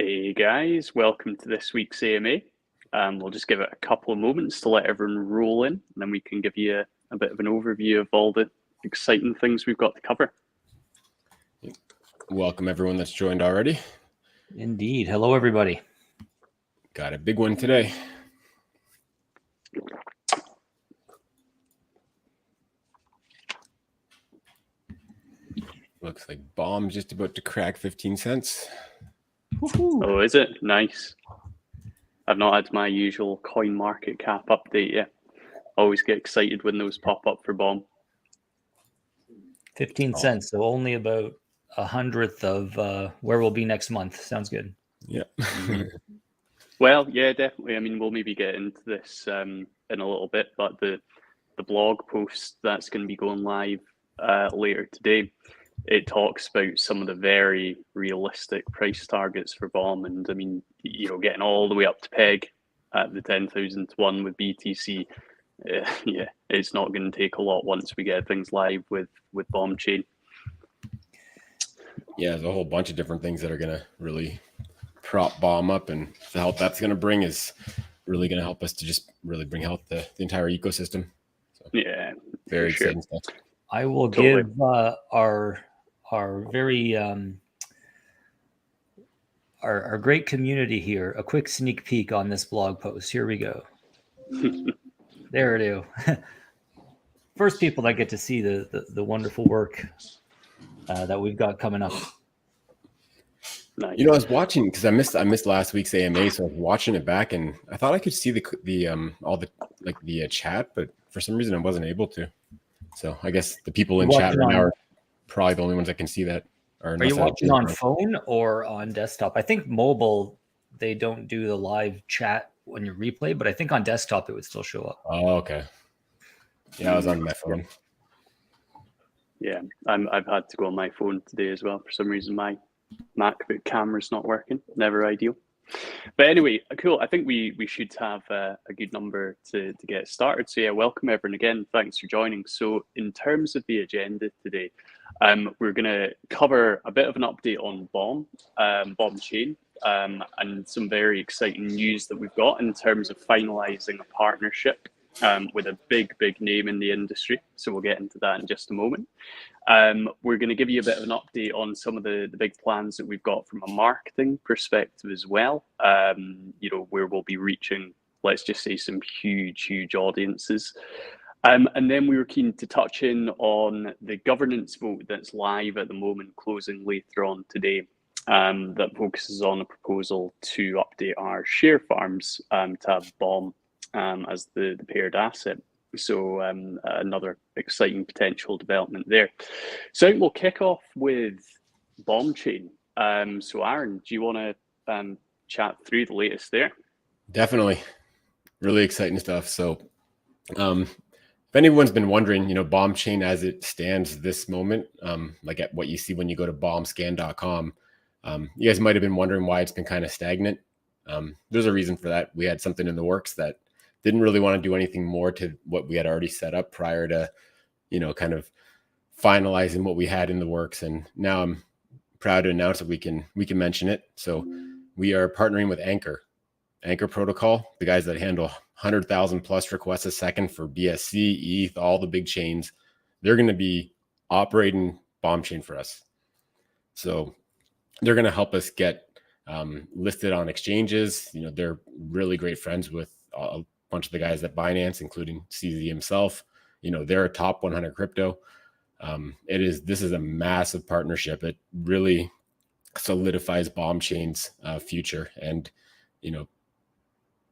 Hey guys, welcome to this week's AMA. We'll just give it a couple of moments to let everyone roll in, and then we can give you a bit of an overview of all the exciting things we've got to cover. Welcome everyone that's joined already. Indeed. Hello, everybody. Got a big one today. Looks like BOM just about to crack 15 cents. Woo-hoo. Oh, is it? Nice. I've not had my usual coin market cap update yet. Always get excited when those pop up for BOM. 15 cents, so only about 100th of where we'll be next month. Sounds good. Yeah. Well, yeah, definitely. I mean, we'll maybe get into this in a little bit, but the blog post that's going to be going live later today, it talks about some of the very realistic price targets for BOM, and I mean, getting all the way up to peg at the 10,000 to 1 with BTC. Yeah, it's not going to take a lot once we get things live with BOM chain. Yeah, there's a whole bunch of different things that are going to really prop BOM up, and the help that's going to bring is really going to help us to just really bring health to the entire ecosystem. So, yeah, very exciting stuff. I will give our very our great community here a quick sneak peek on this blog post. Here we go. There it is. First people that get to see the wonderful work that we've got coming up. Nice. I was watching because I missed last week's AMA, so I was watching it back, and I thought I could see the chat, but for some reason I wasn't able to. So I guess the people in chat right now are probably the only ones that can see that. Are you watching on phone or on desktop? I think mobile, they don't do the live chat when you replay, but I think on desktop it would still show up. Oh, okay. Yeah, I was on my phone. Yeah, I've had to go on my phone today as well. For some reason, my MacBook camera's not working. Never ideal. But anyway, cool. I think we should have a good number to get started. So yeah, welcome everyone again. Thanks for joining. So in terms of the agenda today, we're going to cover a bit of an update on BOM chain, and some very exciting news that we've got in terms of finalizing a partnership with a big name in the industry. So we'll get into that in just a moment. We're going to give you a bit of an update on some of the big plans that we've got from a marketing perspective as well, where we'll be reaching, let's just say, some huge audiences. And then we were keen to touch in on the governance vote that's live at the moment, closing later on today, that focuses on a proposal to update our share farms to have BOM as the paired asset. So another exciting potential development there. So I think we'll kick off with BOM chain. So Aaron, do you want to chat through the latest there? Definitely. Really exciting stuff. So if anyone's been wondering, BOM chain as it stands this moment, like at what you see when you go to bombscan.com, you guys might have been wondering why it's been kind of stagnant. There's a reason for that. We had something in the works that didn't really want to do anything more to what we had already set up prior to, kind of finalizing what we had in the works. And now I'm proud to announce that we can mention it. So we are partnering with Anchor Protocol, the guys that handle 100,000 plus requests a second for BSC, ETH, all the big chains. They're going to be operating BOM chain for us. So they're going to help us get listed on exchanges. They're really great friends with a bunch of the guys at Binance, including CZ himself. They're a top 100 crypto. This is a massive partnership. It really solidifies BOM chain's future, and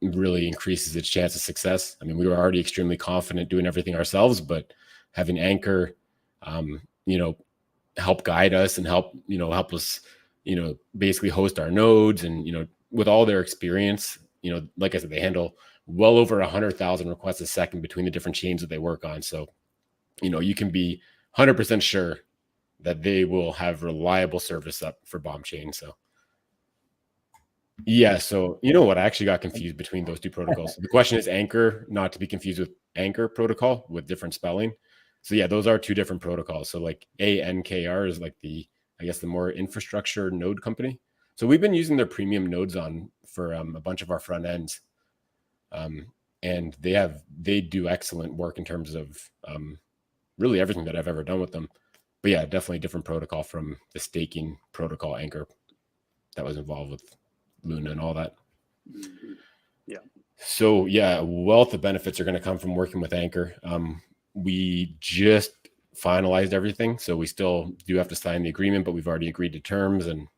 really increases its chance of success. I mean, we were already extremely confident doing everything ourselves, but having Anchor, help guide us and help us, basically host our nodes, and, with all their experience, like I said, they handle well over 100,000 requests a second between the different chains that they work on. So, you can be 100% sure that they will have reliable service up for BOM chain. So, yeah. So, what? I actually got confused between those two protocols. The question is Anchor, not to be confused with Anchor Protocol with different spelling. So yeah, those are two different protocols. So like ANKR is like the more infrastructure node company. So we've been using their premium nodes on for a bunch of our front ends. And they do excellent work in terms of really everything that I've ever done with them. But yeah, definitely different protocol from the staking protocol Anchor that was involved with Luna and all that. Yeah. So yeah, a wealth of benefits are going to come from working with Anchor. We just finalized everything, so we still do have to sign the agreement, but we've already agreed to terms, and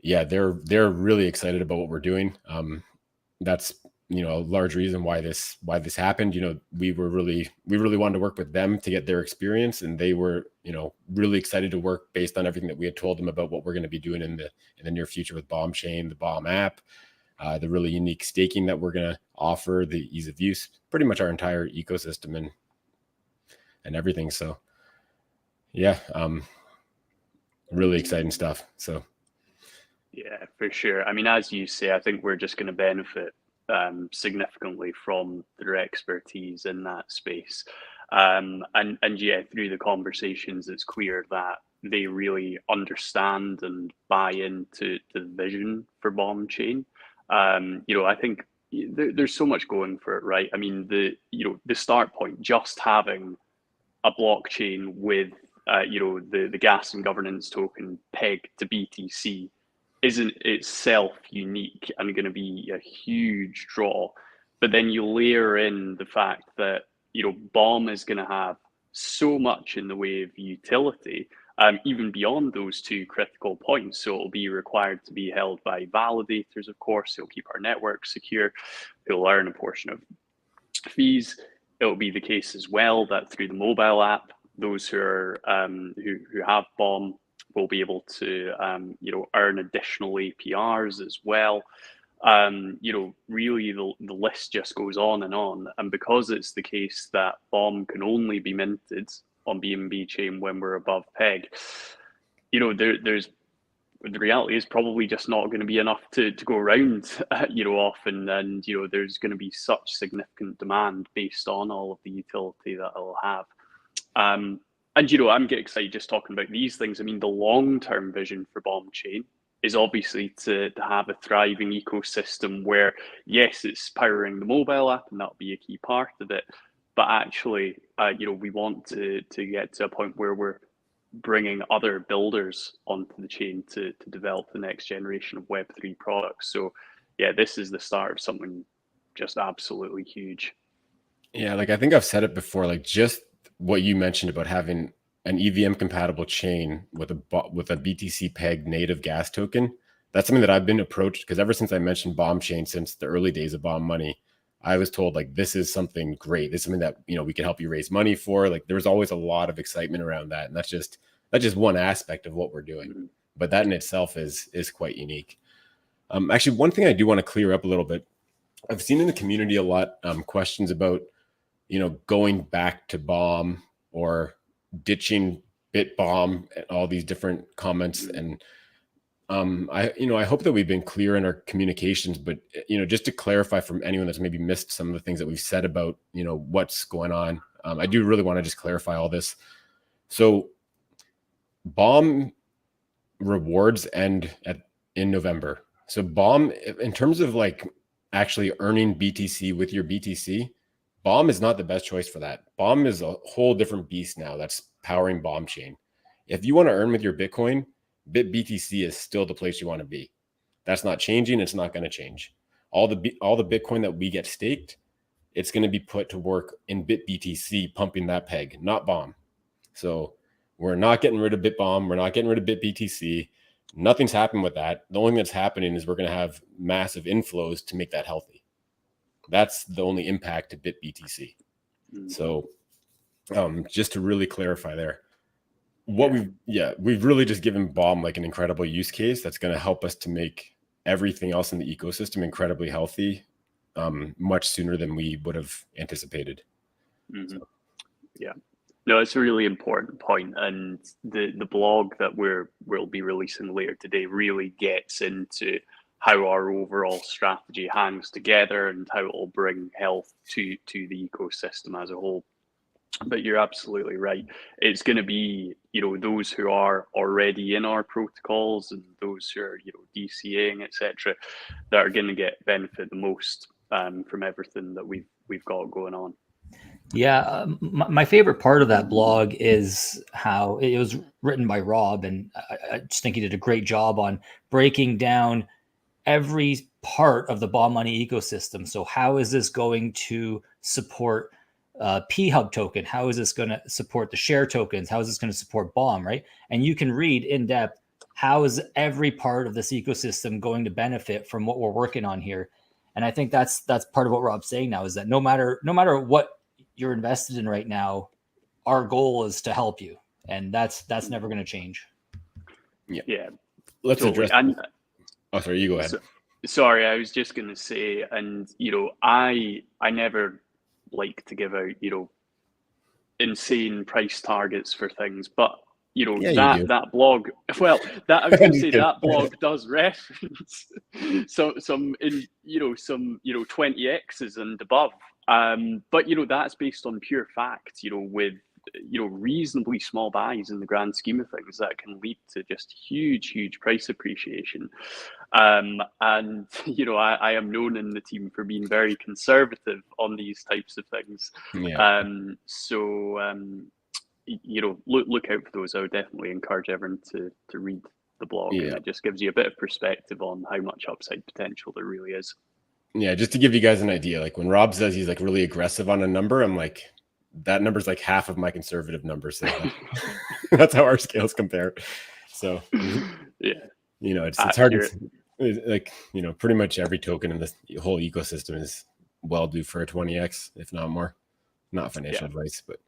yeah, they're really excited about what we're doing. That's a large reason why this happened. We really wanted to work with them to get their experience, and they were really excited to work based on everything that we had told them about what we're going to be doing in the near future with Bomb Chain, the Bomb app, the really unique staking that we're going to offer, the ease of use, pretty much our entire ecosystem and everything. So yeah, really exciting stuff. So yeah, for sure. I mean, as you say, I think we're just going to benefit significantly from their expertise in that space. And yeah, through the conversations, it's clear that they really understand and buy into the vision for Bomb Chain. I think there's so much going for it, right? I mean, the start point, just having a blockchain with the gas and governance token pegged to BTC isn't itself unique and going to be a huge draw. But then you layer in the fact that Bomb is going to have so much in the way of utility, even beyond those two critical points. So it'll be required to be held by validators, of course. It'll keep our network secure. It'll earn a portion of fees. It'll be the case as well that through the mobile app, those who are who have Bomb will be able to earn additional APRs as well. Really the list just goes on, and because it's the case that Bomb can only be minted on BNB chain when we're above peg, there's the reality is probably just not going to be enough to go around, often, and there's going to be such significant demand based on all of the utility that it'll have. And I'm getting excited just talking about these things. I mean, the long-term vision for Bomb Chain is obviously to have a thriving ecosystem where, yes, it's powering the mobile app, and that'll be a key part of it. But actually, we want to get to a point where we're bringing other builders onto the chain to develop the next generation of Web3 products. So yeah, this is the start of something just absolutely huge. Yeah, like I think I've said it before, like just what you mentioned about having an EVM compatible chain with a BTC pegged native gas token. That's something that I've been approached, because ever since I mentioned Bomb Chain, since the early days of Bomb Money, I was told like, this is something great. This is something that, we can help you raise money for. Like there was always a lot of excitement around that. And that's just one aspect of what we're doing. But that in itself is quite unique. Actually, one thing I do want to clear up a little bit, I've seen in the community a lot questions about, going back to Bomb or ditching BitBomb and all these different comments. And I hope that we've been clear in our communications, but just to clarify from anyone that's maybe missed some of the things that we've said about what's going on, I do really want to just clarify all this. So Bomb rewards end in November. So Bomb, in terms of like actually earning BTC with your BTC, Bomb is not the best choice for that. Bomb is a whole different beast now that's powering Bomb Chain. If you want to earn with your Bitcoin, BitBTC is still the place you want to be. That's not changing. It's not going to change. All the Bitcoin that we get staked, it's going to be put to work in BitBTC, pumping that peg, not Bomb. So we're not getting rid of BitBomb. We're not getting rid of BitBTC. Nothing's happened with that. The only thing that's happening is we're going to have massive inflows to make that healthy. That's the only impact to BitBTC. So just to really clarify there, we've really just given Bomb like an incredible use case that's going to help us to make everything else in the ecosystem incredibly healthy much sooner than we would have anticipated. So. Yeah. No, it's a really important point, and the blog that we'll be releasing later today really gets into how our overall strategy hangs together and how it will bring health to the ecosystem as a whole. But you're absolutely right. It's going to be those who are already in our protocols and those who are, DCAing, etc., that are going to get benefit the most from everything that we've got going on. Yeah, my favorite part of that blog is how it was written by Rob, and I just think he did a great job on breaking down every part of the Bomb Money ecosystem. So how is this going to support P-Hub token? How is this going to support the share tokens? How is this going to support Bomb, right? And you can read in depth, how is every part of this ecosystem going to benefit from what we're working on here? And I think that's part of what Rob's saying now, is that no matter what you're invested in right now, our goal is to help you, and that's never going to change. Yeah. Let's totally. address. Oh, sorry, you go ahead. Sorry, I was just going to say, and I never like to give out insane price targets for things, but that blog, well, that I was going to say that blog does reference some 20x's and above. But that's based on pure fact, with reasonably small buys in the grand scheme of things that can lead to just huge price appreciation. And I am known in the team for being very conservative on these types of things. Yeah. Look out for those. I would definitely encourage everyone to read the blog. Yeah. And it just gives you a bit of perspective on how much upside potential there really is. Yeah, just to give you guys an idea, like when Rob says he's like really aggressive on a number, I'm like, that number's like half of my conservative numbers. So that's how our scales compare. So yeah, it's hard to, like, pretty much every token in this whole ecosystem is well due for a 20x, if not more. Not financial advice, but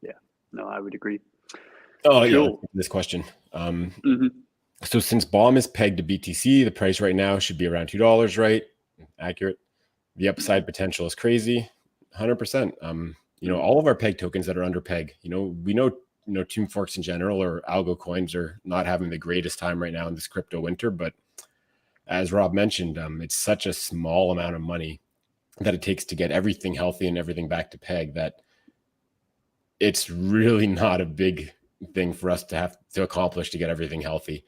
yeah, no, I would agree. Oh, cool. Yeah, this question. So since Bomb is pegged to BTC, the price right now should be around $2, right? Accurate. The upside potential is crazy. 100%. All of our peg tokens that are under peg, we know Team Forks in general or algo coins are not having the greatest time right now in this crypto winter. But as Rob mentioned, it's such a small amount of money that it takes to get everything healthy and everything back to peg that it's really not a big thing for us to have to accomplish to get everything healthy.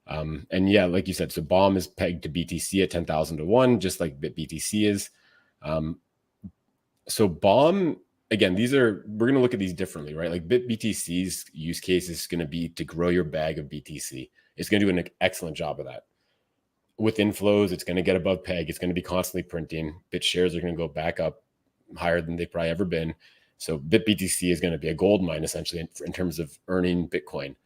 And yeah, like you said, so Bomb is pegged to BTC at 10,000 to 1, just like BTC is. So Bomb, again, we're going to look at these differently, right? Like BitBTC's use case is going to be to grow your bag of BTC. It's going to do an excellent job of that. With inflows, it's going to get above peg. It's going to be constantly printing. Bit shares are going to go back up higher than they've probably ever been. So BitBTC is going to be a gold mine, essentially, in terms of earning Bitcoin.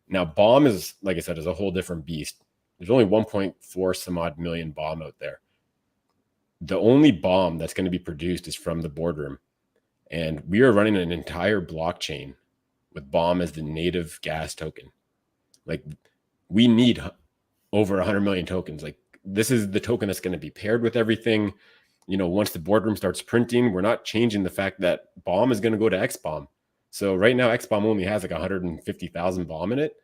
Now, Bomb is, like I said, is a whole different beast. There's only 1.4 some odd million Bomb out there. The only Bomb that's going to be produced is from the boardroom. And we are running an entire blockchain with Bomb as the native gas token. Like, we need over 100 million tokens. Like, this is the token that's going to be paired with everything. Once the boardroom starts printing, we're not changing the fact that Bomb is going to go to XBomb. So right now, XBomb only has like 150,000 Bomb in it.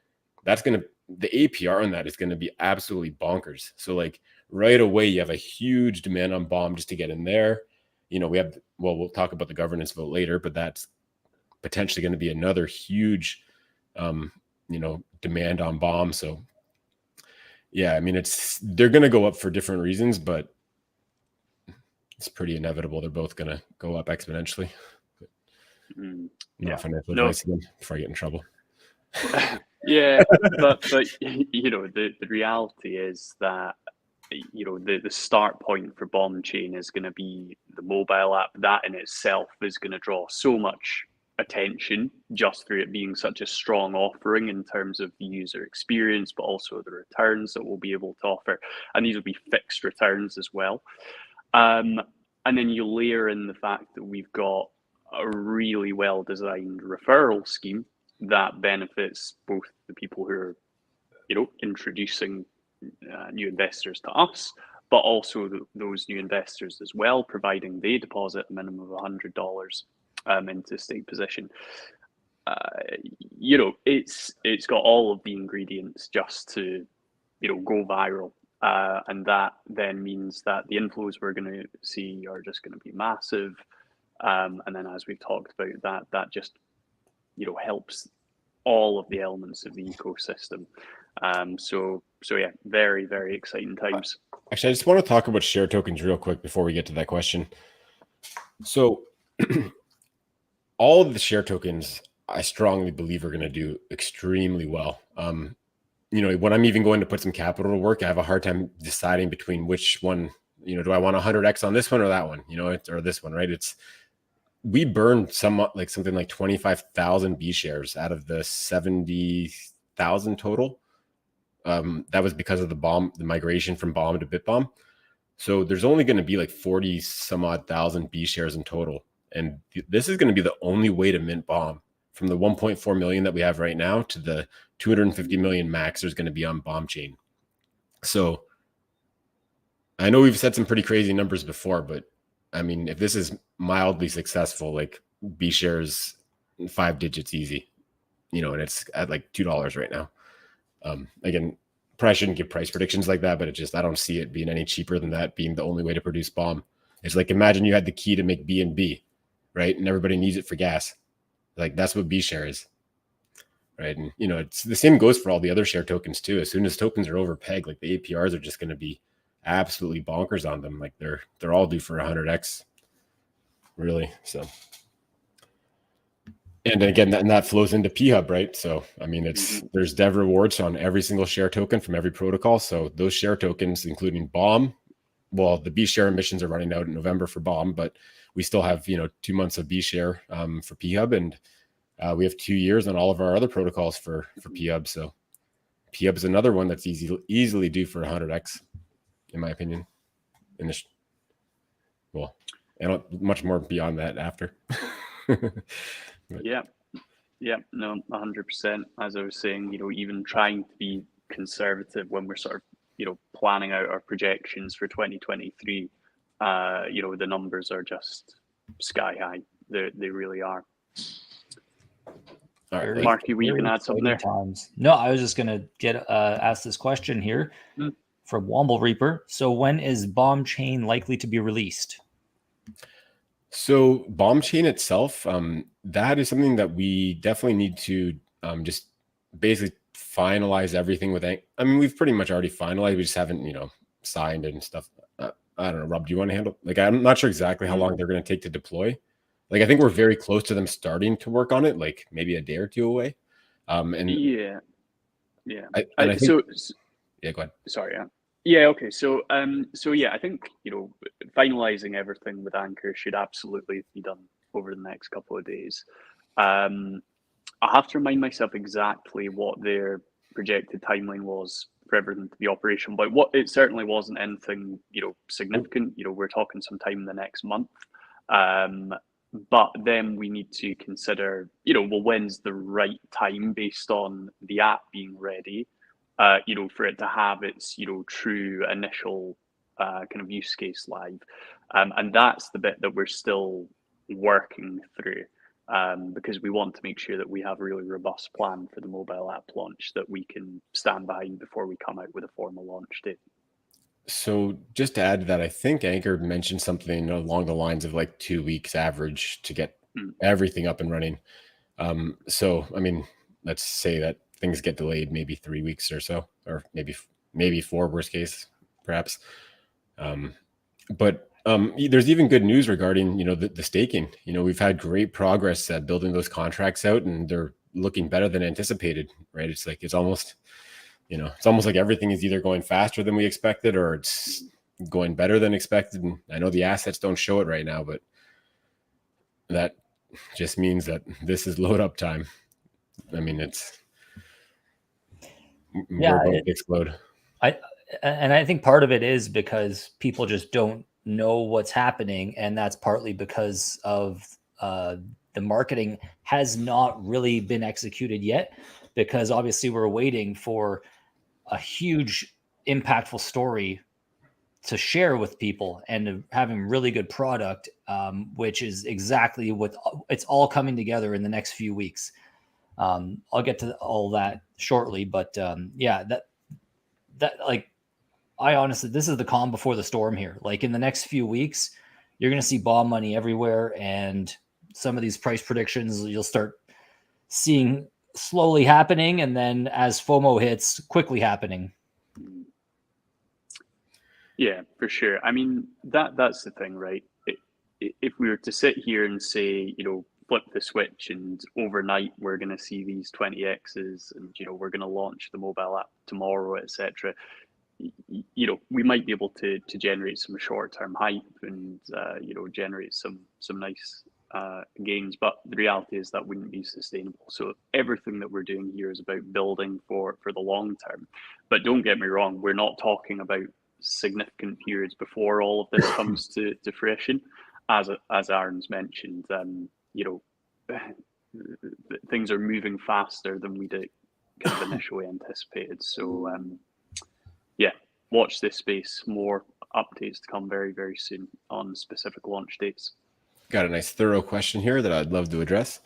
The APR on that is going to be absolutely bonkers. So like right away, you have a huge demand on Bomb just to get in there. We'll talk about the governance vote later, but that's potentially going to be another huge, demand on Bomb. So yeah, I mean, they're going to go up for different reasons, but it's pretty inevitable. They're both going to go up exponentially. Financial advice again before I get in trouble. Yeah, but the reality is that the start point for Bomb Chain is going to be the mobile app. That in itself is going to draw so much attention just through it being such a strong offering in terms of the user experience, but also the returns that we'll be able to offer, and these will be fixed returns as well. And then you layer in the fact that we've got a really well-designed referral scheme that benefits both the people who are, introducing new investors to us, but also those new investors as well, providing they deposit a minimum of $100 into stake position. It's got all of the ingredients just to, go viral. And that then means that the inflows we're going to see are just going to be massive. And then, as we've talked about, that just helps all of the elements of the ecosystem. So yeah, very, very exciting times. Actually, I just want to talk about share tokens real quick before we get to that question. So all of the share tokens, I strongly believe, are going to do extremely well. When I'm even going to put some capital to work, I have a hard time deciding between which one, do I want 100x on this one or that one, or this one, right? We burned something like 25,000 B shares out of the 70,000 total. That was because of the migration from Bomb to BitBomb. So there's only going to be like 40 some odd thousand B shares in total. And this is going to be the only way to mint Bomb. From the 1.4 million that we have right now to the 250 million max there's going to be on Bomb chain. So I know we've said some pretty crazy numbers before, but I mean, if this is mildly successful, like B shares 5 digits easy, and it's at like $2 right now. Again, probably shouldn't give price predictions like that, but I don't see it being any cheaper than that being the only way to produce Bomb. It's like, imagine you had the key to make B&B, right? And everybody needs it for gas. Like, that's what B share is, right? And, it's the same goes for all the other share tokens too. As soon as tokens are over peg, like the APRs are just going to be absolutely bonkers on them. Like they're all due for 100x, really. So, and again, that flows into P-Hub, right? So, I mean, there's dev rewards on every single share token from every protocol. So those share tokens, including Bomb, well, the B share emissions are running out in November for Bomb, but we still have, 2 months of B share for P-Hub, and we have 2 years on all of our other protocols for P-Hub. So P-Hub is another one that's easily due for 100x, in my opinion. And much more beyond that after. Yeah, no, 100%. As I was saying, even trying to be conservative when we're sort of, planning out our projections for 2023, the numbers are just sky high. They really are. All right, Marky, were you going to add something there? Times. No, I was just going to get ask this question here from Womble Reaper. So when is Bomb Chain likely to be released? So Bomb Chain itself, that is something that we definitely need to just basically finalize everything with. I mean, we've pretty much already finalized. We just haven't, signed and stuff. I don't know, Rob, do you want to handle? Like, I'm not sure exactly how long they're going to take to deploy. Like, I think we're very close to them starting to work on it, like maybe a day or two away. And yeah. I think, so yeah, go ahead. Sorry. Yeah. Okay. So yeah, I think, finalizing everything with Anchor should absolutely be done over the next couple of days. I have to remind myself exactly what their projected timeline was for everything to be operational, but it certainly wasn't anything, significant. We're talking sometime in the next month. But then we need to consider, when's the right time based on the app being ready, for it to have its, true initial kind of use case live. And that's the bit that we're still working through, because we want to make sure that we have a really robust plan for the mobile app launch that we can stand behind before we come out with a formal launch date. So just to add to that, I think Anchor mentioned something along the lines of like 2 weeks average to get everything up and running. So, I mean, let's say that things get delayed maybe 3 weeks or so, or maybe 4 worst case, perhaps. But there's even good news regarding, the staking. We've had great progress at building those contracts out, and they're looking better than anticipated, right? It's almost like everything is either going faster than we expected or it's going better than expected. And I know the assets don't show it right now, but that just means that this is load up time. I mean, we're going to explode. I think part of it is because people just don't know what's happening, and that's partly because of the marketing has not really been executed yet, because obviously we're waiting for a huge impactful story to share with people and having really good product, which is exactly what it's all coming together in the next few weeks. I'll get to all that shortly, but yeah, that like, I honestly, this is the calm before the storm here. Like, in the next few weeks, you're going to see bomb money everywhere. And some of these price predictions, you'll start seeing slowly happening, and then as FOMO hits, quickly happening. Yeah, for sure. I mean, that's the thing, right? If we were to sit here and say, flip the switch and overnight we're going to see these 20x's and, we're going to launch the mobile app tomorrow, etc., we might be able to generate some short-term hype and, generate some nice gains, but the reality is that wouldn't be sustainable. So everything that we're doing here is about building for the long term. But don't get me wrong, we're not talking about significant periods before all of this comes to fruition. As Aaron's mentioned, things are moving faster than we did kind of initially anticipated. So yeah, watch this space. More updates to come very, very soon on specific launch dates. Got a nice thorough question here that I'd love to address.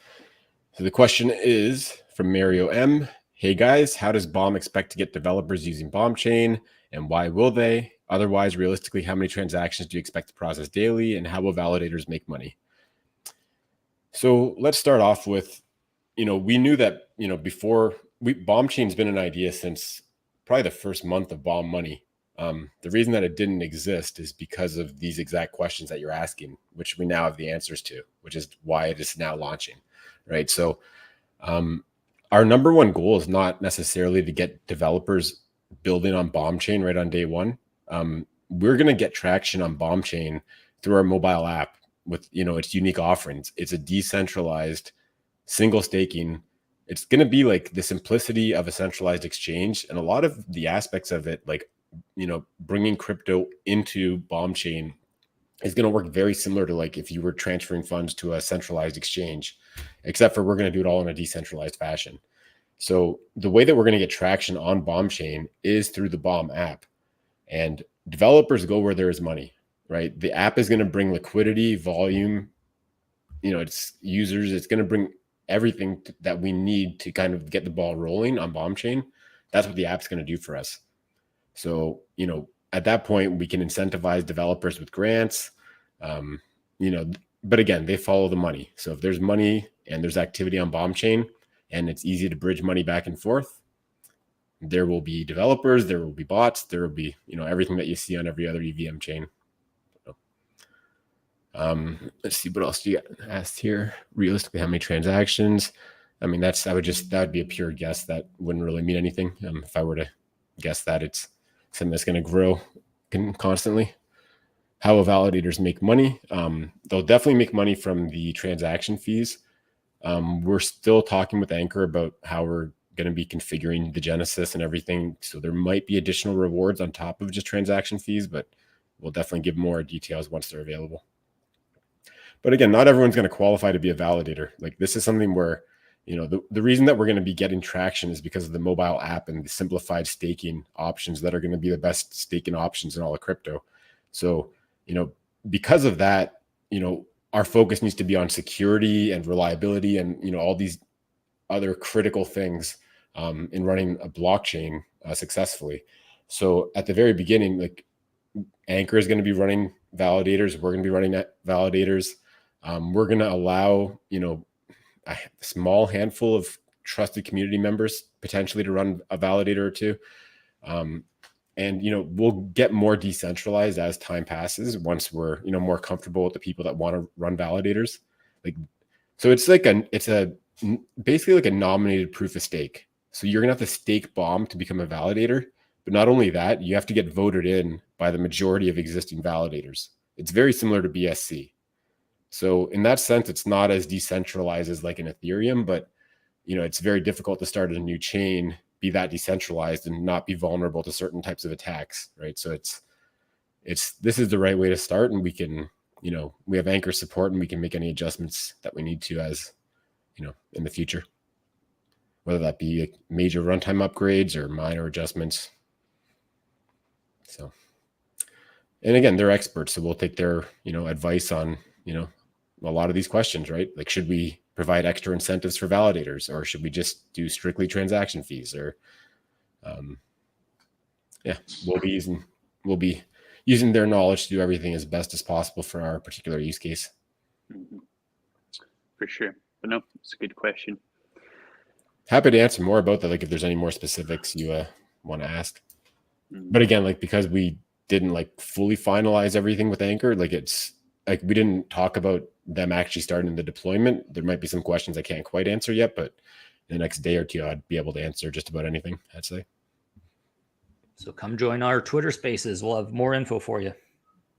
So the question is from Mario M. Hey guys, how does Bomb expect to get developers using Bomb Chain, and why will they? Otherwise, realistically, how many transactions do you expect to process daily, and how will validators make money? So let's start off with, we knew that, before Bomb Chain's been an idea since probably the first month of Bomb Money. The reason that it didn't exist is because of these exact questions that you're asking, which we now have the answers to, which is why it is now launching, right? So our number one goal is not necessarily to get developers building on Bomb Chain right on day one. We're going to get traction on Bomb Chain through our mobile app with, its unique offerings. It's a decentralized single staking. It's going to be like the simplicity of a centralized exchange, and a lot of the aspects of it, like, bringing crypto into Bomb Chain is going to work very similar to like if you were transferring funds to a centralized exchange, except for we're going to do it all in a decentralized fashion. So the way that we're going to get traction on Bomb Chain is through the Bomb app, and developers go where there is money, right? The app is going to bring liquidity, volume, it's users, it's going to bring everything that we need to kind of get the ball rolling on Bomb Chain. That's what the app's going to do for us. So, at that point, we can incentivize developers with grants, but again, they follow the money. So if there's money and there's activity on Bomb Chain and it's easy to bridge money back and forth, there will be developers, there will be bots, there will be, everything that you see on every other EVM chain. Let's see, what else do you get asked here? Realistically, how many transactions? I mean, that would be a pure guess. That wouldn't really mean anything. If I were to guess that, it's something that's going to grow constantly. How will validators make money? They'll definitely make money from the transaction fees. We're still talking with Anchor about how we're going to be configuring the Genesis and everything. So there might be additional rewards on top of just transaction fees, but we'll definitely give more details once they're available. But again, not everyone's going to qualify to be a validator. Like, this is something where, the reason that we're going to be getting traction is because of the mobile app and the simplified staking options that are going to be the best staking options in all of crypto. So, because of that, our focus needs to be on security and reliability and, all these other critical things in running a blockchain successfully. So at the very beginning, like, Anchor is going to be running validators. We're going to be running validators. We're going to allow, a small handful of trusted community members potentially to run a validator or two. And, we'll get more decentralized as time passes once we're, more comfortable with the people that want to run validators. Like, so it's basically like a nominated proof of stake. So you're going to have to stake Bomb to become a validator. But not only that, you have to get voted in by the majority of existing validators. It's very similar to BSC. So in that sense, it's not as decentralized as like an Ethereum, but, it's very difficult to start a new chain, be that decentralized and not be vulnerable to certain types of attacks, right? So this is the right way to start, and we can, we have Anchor support and we can make any adjustments that we need to as, in the future, whether that be like major runtime upgrades or minor adjustments. So, and again, they're experts, so we'll take their, advice on, a lot of these questions, right? Like, should we provide extra incentives for validators, or should we just do strictly transaction fees? Or, we'll be using their knowledge to do everything as best as possible for our particular use case. For sure. But no, it's a good question. Happy to answer more about that. Like if there's any more specifics you want to ask. Mm. But again, like because we didn't like fully finalize everything with Anchor, like it's like we didn't talk about them actually starting the deployment. There might be some questions I can't quite answer yet, but in the next day or two, I'd be able to answer just about anything, I'd say. So come join our Twitter spaces. We'll have more info for you.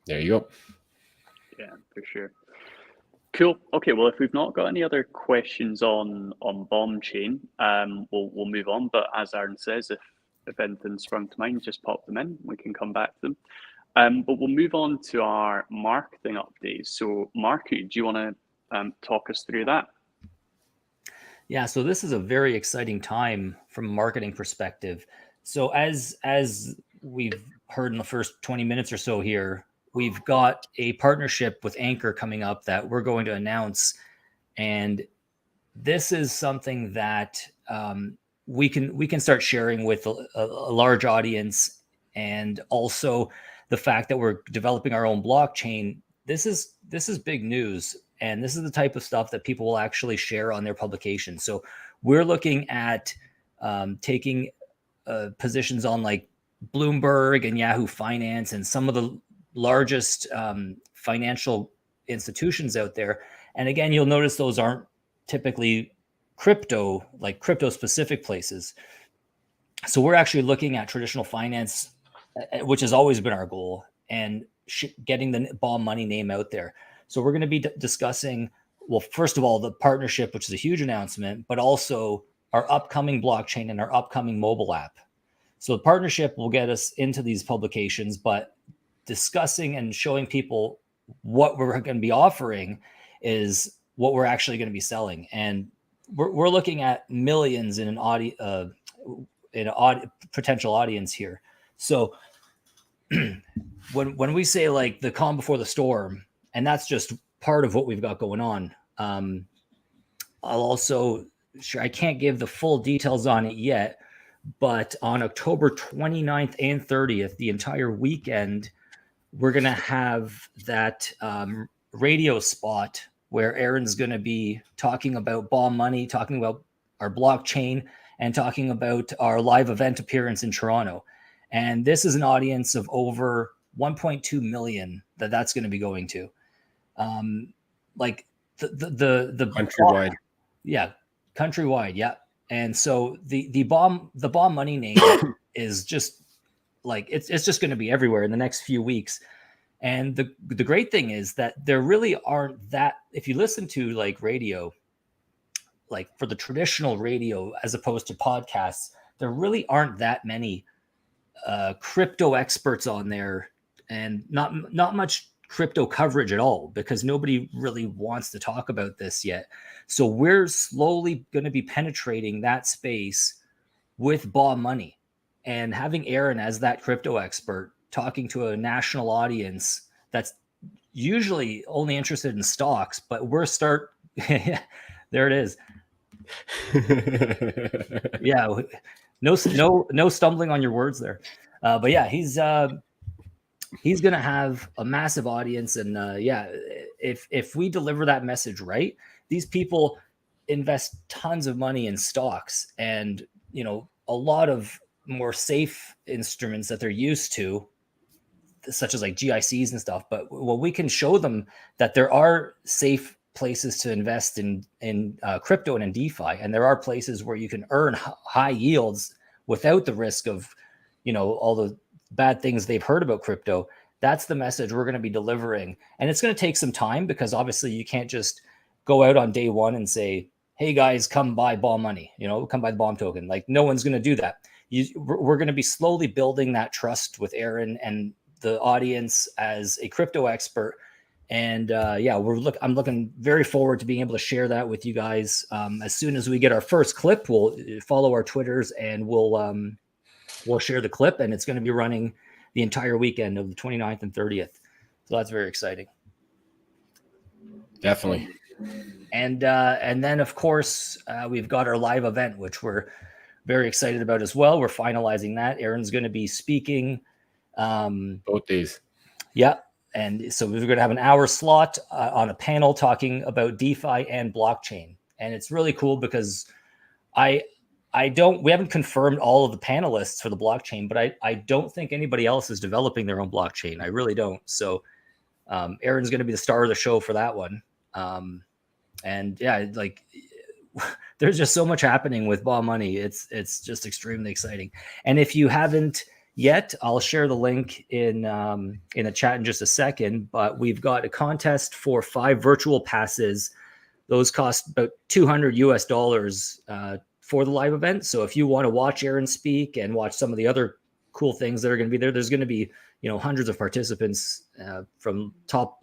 There you go. Yeah, for sure. Cool. Okay. Well, if we've not got any other questions on Bomb Chain, we'll move on. But as Aaron says, if anything sprung to mind, just pop them in. We can come back to them. But we'll move on to our marketing updates. So, Marku, do you want to talk us through that? Yeah. So this is a very exciting time from a marketing perspective. So as we've heard in the first 20 minutes or so here, we've got a partnership with Anchor coming up that we're going to announce. And this is something that we can start sharing with a large audience. And also the fact that we're developing our own blockchain. This is big news. And this is the type of stuff that people will actually share on their publication. So we're looking at taking positions on like Bloomberg and Yahoo Finance and some of the largest financial institutions out there. And again, you'll notice those aren't typically crypto specific places. So we're actually looking at traditional finance, which has always been our goal, and getting the Bomb Money name out there. So we're going to be discussing, well, first of all, the partnership, which is a huge announcement, but also our upcoming blockchain and our upcoming mobile app. So the partnership will get us into these publications, but discussing and showing people what we're going to be offering is what we're actually going to be selling. And we're looking at millions in an potential audience here. So when we say like the calm before the storm, and that's just part of what we've got going on. I'll also I can't give the full details on it yet, but on October 29th and 30th, the entire weekend, we're going to have that radio spot where Aaron's going to be talking about Bomb Money, talking about our blockchain, and talking about our live event appearance in Toronto. And this is an audience of over 1.2 million that's going to be going to. Like the Countrywide. Yeah, countrywide. Yeah. And so the Bomb Money name is just like, it's just going to be everywhere in the next few weeks. And the great thing is that there really aren't that, if you listen to like radio, like for the traditional radio, as opposed to podcasts, there really aren't that many crypto experts on there, and not much crypto coverage at all, because nobody really wants to talk about this yet. So we're slowly going to be penetrating that space with Bomb Money, and having Aaron as that crypto expert talking to a national audience that's usually only interested in stocks, but there it is. Yeah. No stumbling on your words there. But yeah, he's going to have a massive audience. And if we deliver that message right, these people invest tons of money in stocks and, a lot of more safe instruments that they're used to, such as like GICs and stuff. But we can show them that there are safe places to invest in crypto and in DeFi, and there are places where you can earn high yields without the risk of, all the bad things they've heard about crypto. That's the message we're going to be delivering, and it's going to take some time, because obviously you can't just go out on day one and say, "Hey guys, come buy Bomb Money," come buy the Bomb token. Like, no one's going to do that. We're going to be slowly building that trust with Aaron and the audience as a crypto expert. And I'm looking very forward to being able to share that with you guys. As soon as we get our first clip, we'll follow our Twitters and we'll share the clip, and it's going to be running the entire weekend of the 29th and 30th. So that's very exciting. Definitely. And then of course we've got our live event, which we're very excited about as well. We're finalizing that. Aaron's going to be speaking. Both days. Yeah. And so we're going to have an hour slot on a panel talking about DeFi and blockchain. And it's really cool because We haven't confirmed all of the panelists for the blockchain, but I don't think anybody else is developing their own blockchain. I really don't. So Aaron's going to be the star of the show for that one. And yeah, like there's just so much happening with Bomb Money. It's just extremely exciting. And if you haven't yet, I'll share the link in the chat in just a second, but we've got a contest for 5 virtual passes. Those cost about $200 for the live event. So if you want to watch Aaron speak and watch some of the other cool things that are going to be there, there's going to be, hundreds of participants from top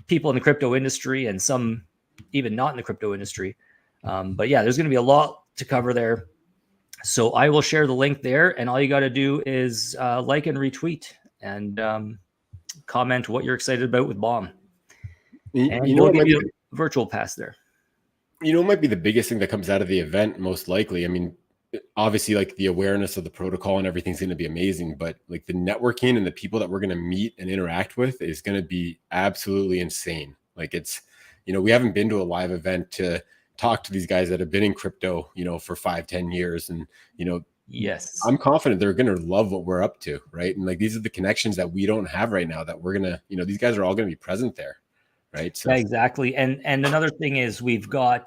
people in the crypto industry and some even not in the crypto industry. But yeah, there's going to be a lot to cover there. So I will share the link there, and all you got to do is like and retweet and comment what you're excited about with Bomb. And we'll give you a virtual pass there. It might be the biggest thing that comes out of the event, most likely. I mean, obviously, like the awareness of the protocol and everything's going to be amazing, but like the networking and the people that we're going to meet and interact with is going to be absolutely insane. Like it's, we haven't been to a live event to talk to these guys that have been in crypto, for 5-10 years. And, yes, I'm confident they're going to love what we're up to. Right. And like, these are the connections that we don't have right now that we're going to, these guys are all going to be present there. Right. So yeah, exactly. And another thing is we're going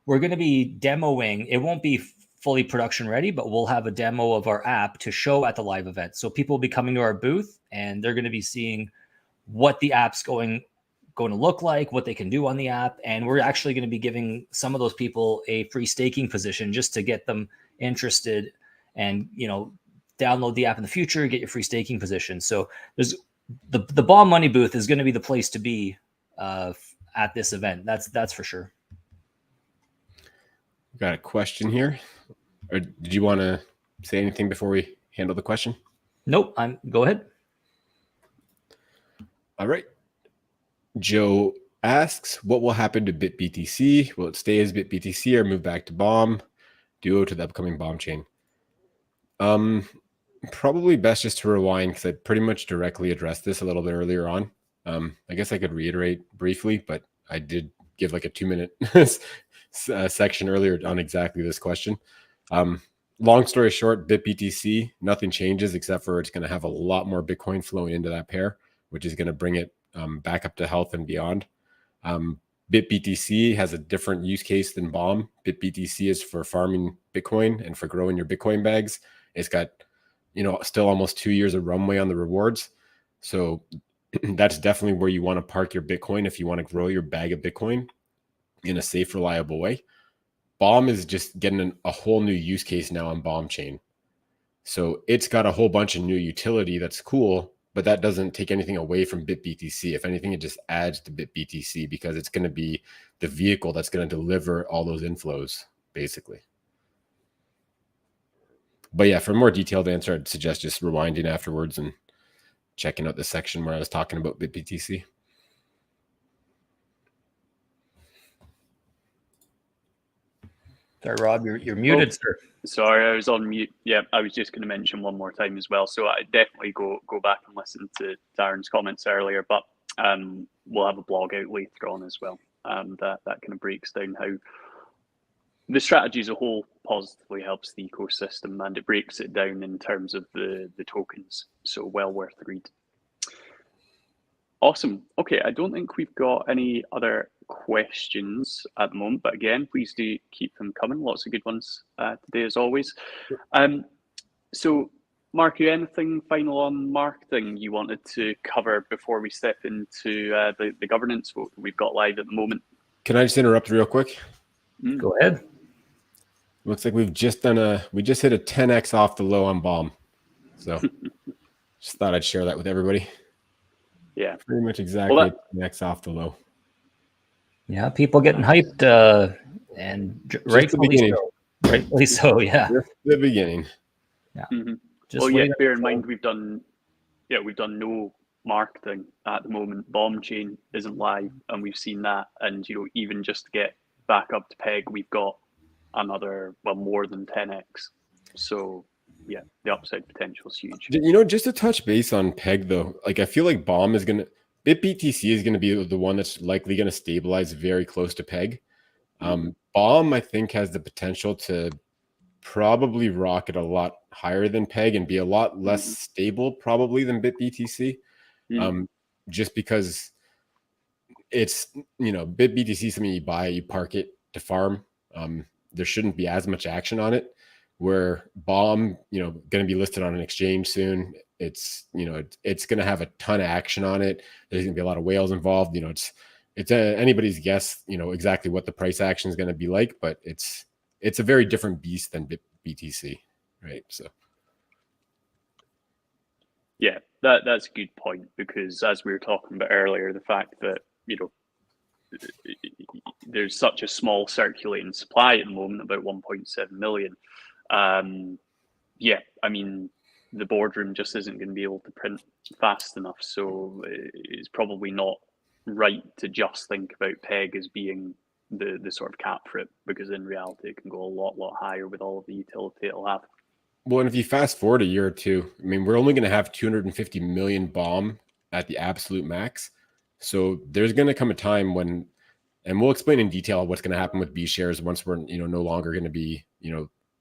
to be demoing. It won't be fully production ready, but we'll have a demo of our app to show at the live event. So people will be coming to our booth and they're going to be seeing what the app's going to look like, what they can do on the app. And we're actually going to be giving some of those people a free staking position just to get them interested and, download the app in the future, get your free staking position. So there's the Bomb Money booth is going to be the place to be at this event. That's for sure. Got a question here. Or did you want to say anything before we handle the question? Nope. Go ahead. All right. Joe asks, what will happen to BitBTC? Will it stay as BitBTC or move back to Bomb? Duo to the upcoming Bomb chain? Probably best just to rewind because I pretty much directly addressed this a little bit earlier on. I guess I could reiterate briefly, but I did give like a 2-minute section earlier on exactly this question. Long story short, BitBTC, nothing changes except for it's going to have a lot more Bitcoin flowing into that pair, which is going to bring it back up to health and beyond. BitBTC has a different use case than Bomb. BitBTC is for farming Bitcoin and for growing your Bitcoin bags. It's got, still almost 2 years of runway on the rewards. So that's definitely where you want to park your Bitcoin if you want to grow your bag of Bitcoin in a safe, reliable way. Bomb is just getting a whole new use case now on Bomb chain. So it's got a whole bunch of new utility that's cool, but that doesn't take anything away from BitBTC. If anything, it just adds to BitBTC because it's going to be the vehicle that's going to deliver all those inflows, basically. But yeah, for a more detailed answer, I'd suggest just rewinding afterwards and checking out the section where I was talking about BitBTC. Sorry, Rob, you're muted, sir. Sorry, I was on mute. Yeah, I was just going to mention one more time as well. So I definitely go back and listen to Darren's comments earlier, but we'll have a blog out later on as well. That kind of breaks down how the strategy as a whole positively helps the ecosystem, and it breaks it down in terms of the tokens. So well worth the read. Awesome. Okay, I don't think we've got any other questions at the moment, but again, please do keep them coming. Lots of good ones today, as always. So, Mark, anything final on marketing you wanted to cover before we step into the governance vote we've got live at the moment? Can I just interrupt real quick? Go ahead. Looks like we just hit a 10x off the low on Bomb. So just thought I'd share that with everybody. Yeah, pretty much exactly 10x off the low. Yeah, people getting hyped, and rightfully so. Rightfully so, yeah. Just the beginning. Yeah. Mm-hmm. Bear in mind we've done no marketing at the moment. Bomb chain isn't live, and we've seen that. And even just to get back up to peg, we've got another more than 10x. So yeah, the upside potential is huge. Just to touch base on peg though, like I feel like BitBTC is gonna be the one that's likely gonna stabilize very close to peg. Bomb Bomb, I think, has the potential to probably rocket a lot higher than Peg and be a lot less stable probably than BitBTC. Just because it's, BitBTC, something you buy, you park it to farm. There shouldn't be as much action on it. Where Bomb, going to be listed on an exchange soon. It's, it's going to have a ton of action on it. There's going to be a lot of whales involved. It's anybody's guess, exactly what the price action is going to be like, but it's a very different beast than BTC, right? So, yeah, that's a good point, because as we were talking about earlier, the fact that there's such a small circulating supply at the moment, about 1.7 million. Yeah, I mean, the boardroom just isn't going to be able to print fast enough, so it's probably not right to just think about Peg as being the sort of cap for it, because in reality it can go a lot higher with all of the utility it'll have. Well, and if you fast forward a year or two, I mean, we're only going to have 250 million Bomb at the absolute max. So there's going to come a time when, and we'll explain in detail what's going to happen with B shares once we're, no longer going to be,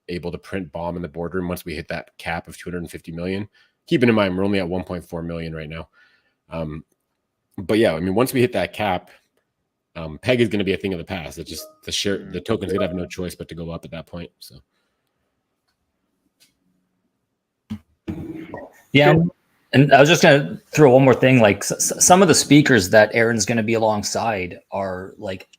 able to print Bomb in the boardroom once we hit that cap of 250 million. Keeping in mind, we're only at 1.4 million right now. But yeah, I mean, once we hit that cap, Peg is going to be a thing of the past. It's just the token's going to have no choice but to go up at that point. So. Yeah. And I was just going to throw one more thing. Like some of the speakers that Aaron's going to be alongside are like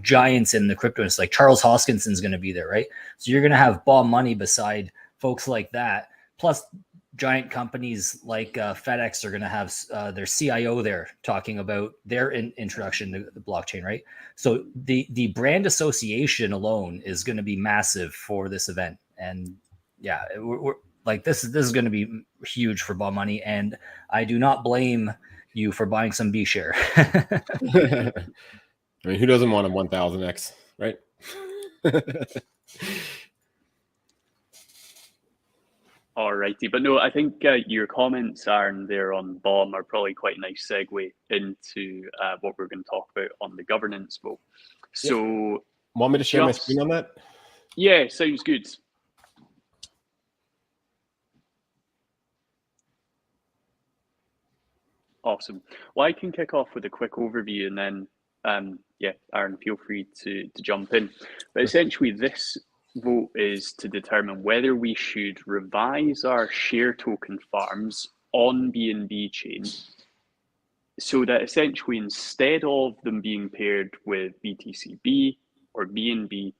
giants in the crypto industry. Like Charles Hoskinson's going to be there, right? So you're going to have Bomb money beside folks like that. Plus giant companies like FedEx are going to have their CIO there talking about their introduction to the blockchain, right? So the brand association alone is going to be massive for this event. And yeah, we're like, this is going to be huge for Bomb money, and I do not blame you for buying some B share. I mean, who doesn't want a 1000x, right? Alrighty, but no, I think your comments, Aaron, there on Bomb are probably quite a nice segue into what we're going to talk about on the governance vote. So, want me to share my screen on that? Yeah, sounds good. Awesome. Well, I can kick off with a quick overview, and then, yeah, Aaron, feel free to jump in. But essentially, this vote is to determine whether we should revise our share token farms on BNB chain, so that essentially, instead of them being paired with BTCB or BNB,